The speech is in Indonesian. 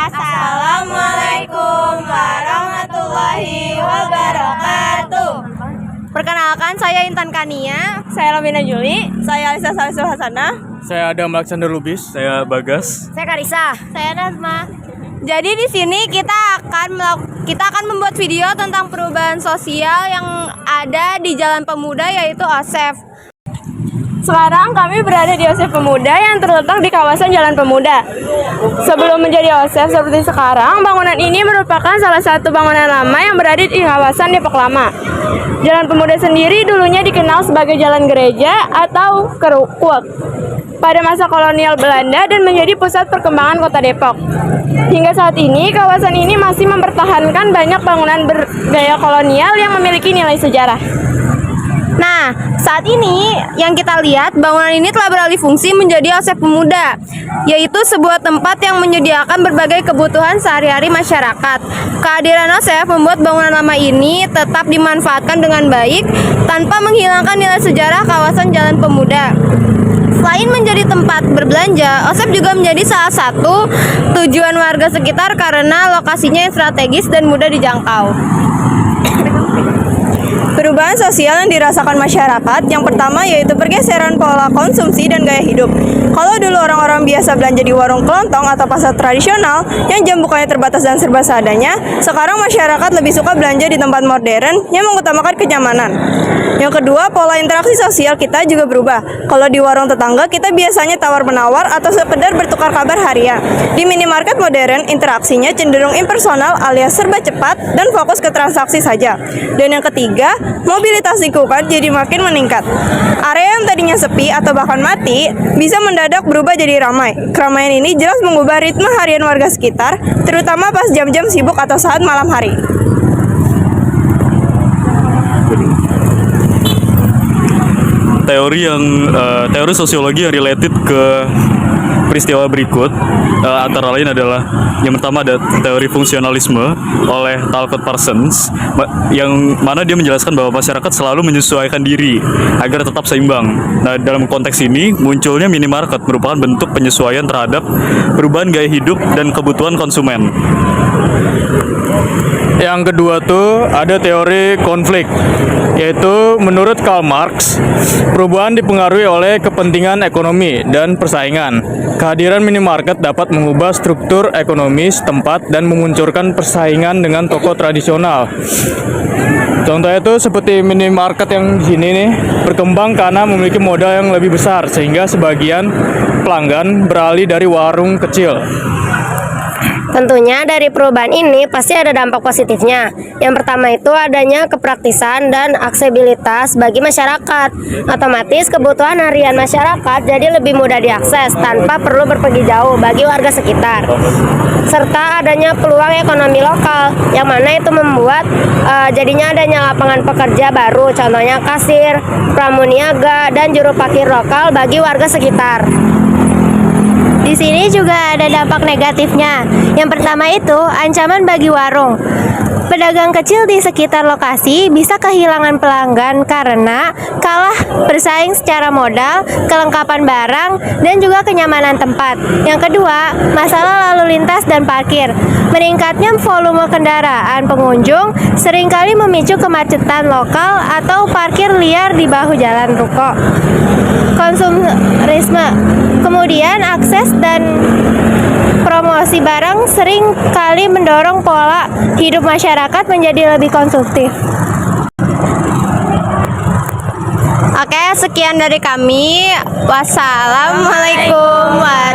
Assalamualaikum warahmatullahi wabarakatuh. Perkenalkan, saya Intan Kania. Saya Lamina Juli. Saya Alisa Salisul Hasanah. Saya Adam Alexander Lubis. Saya Bagas. Saya Karisa. Saya Nazma. Jadi di sini kita akan membuat video tentang perubahan sosial yang ada di Jalan Pemuda, yaitu OSEF. Sekarang kami berada di OSEF Pemuda yang terletak di kawasan Jalan Pemuda. Sebelum menjadi OSEF seperti sekarang, bangunan ini merupakan salah satu bangunan lama yang berada di kawasan Depok Lama. Jalan Pemuda sendiri dulunya dikenal sebagai jalan gereja atau Kerukut pada masa kolonial Belanda dan menjadi pusat perkembangan kota Depok. Hingga saat ini, kawasan ini masih mempertahankan banyak bangunan bergaya kolonial yang memiliki nilai sejarah. Nah, saat ini yang kita lihat, bangunan ini telah beralih fungsi menjadi OSEF Pemuda, yaitu sebuah tempat yang menyediakan berbagai kebutuhan sehari-hari masyarakat. Kehadiran OSEF membuat bangunan lama ini tetap dimanfaatkan dengan baik tanpa menghilangkan nilai sejarah kawasan Jalan Pemuda. Selain menjadi tempat berbelanja, OSEF juga menjadi salah satu tujuan warga sekitar karena lokasinya yang strategis dan mudah dijangkau. Perubahan sosial yang dirasakan masyarakat, yang pertama yaitu pergeseran pola konsumsi dan gaya hidup. Kalau dulu orang-orang biasa belanja di warung kelontong atau pasar tradisional yang jam bukanya terbatas dan serba seadanya, sekarang masyarakat lebih suka belanja di tempat modern yang mengutamakan kenyamanan. Yang kedua, pola interaksi sosial kita juga berubah. Kalau di warung tetangga, kita biasanya tawar-menawar atau sekedar bertukar kabar harian. Di minimarket modern, interaksinya cenderung impersonal alias serba cepat dan fokus ke transaksi saja. Dan yang ketiga, mobilitas lingkungan jadi makin meningkat. Area yang tadinya sepi atau bahkan mati bisa mendadak berubah jadi ramai. Keramaian ini jelas mengubah ritme harian warga sekitar, terutama pas jam-jam sibuk atau saat malam hari. Teori sosiologi yang related ke peristiwa berikut antara lain adalah yang pertama ada teori fungsionalisme oleh Talcott Parsons yang mana dia menjelaskan bahwa masyarakat selalu menyesuaikan diri agar tetap seimbang. Nah, dalam konteks ini munculnya minimarket merupakan bentuk penyesuaian terhadap perubahan gaya hidup dan kebutuhan konsumen. Yang kedua tuh ada teori konflik, yaitu menurut Karl Marx, perubahan dipengaruhi oleh kepentingan ekonomi dan persaingan. Kehadiran minimarket dapat mengubah struktur ekonomi setempat dan memunculkan persaingan dengan toko tradisional. Contohnya itu seperti minimarket yang di sini nih berkembang karena memiliki modal yang lebih besar sehingga sebagian pelanggan beralih dari warung kecil. Tentunya dari perubahan ini pasti ada dampak positifnya. Yang pertama itu adanya kepraktisan dan aksesibilitas bagi masyarakat. Otomatis kebutuhan harian masyarakat jadi lebih mudah diakses tanpa perlu berpergi jauh bagi warga sekitar. Serta adanya peluang ekonomi lokal yang mana itu membuat jadinya adanya lapangan pekerja baru, contohnya kasir, pramuniaga, dan juru parkir lokal bagi warga sekitar. Di sini juga ada dampak negatifnya. Yang pertama itu ancaman bagi warung. Pedagang kecil di sekitar lokasi bisa kehilangan pelanggan karena kalah bersaing secara modal, kelengkapan barang, dan juga kenyamanan tempat. Yang kedua, masalah lalu lintas dan parkir. Meningkatnya volume kendaraan pengunjung seringkali memicu kemacetan lokal atau parkir liar di bahu jalan ruko. Konsumerisme. Kemudian akses dan promosi barang sering kali mendorong pola hidup masyarakat menjadi lebih konsumtif. Oke, sekian dari kami. Wassalamualaikum warahmatullahi wabarakatuh.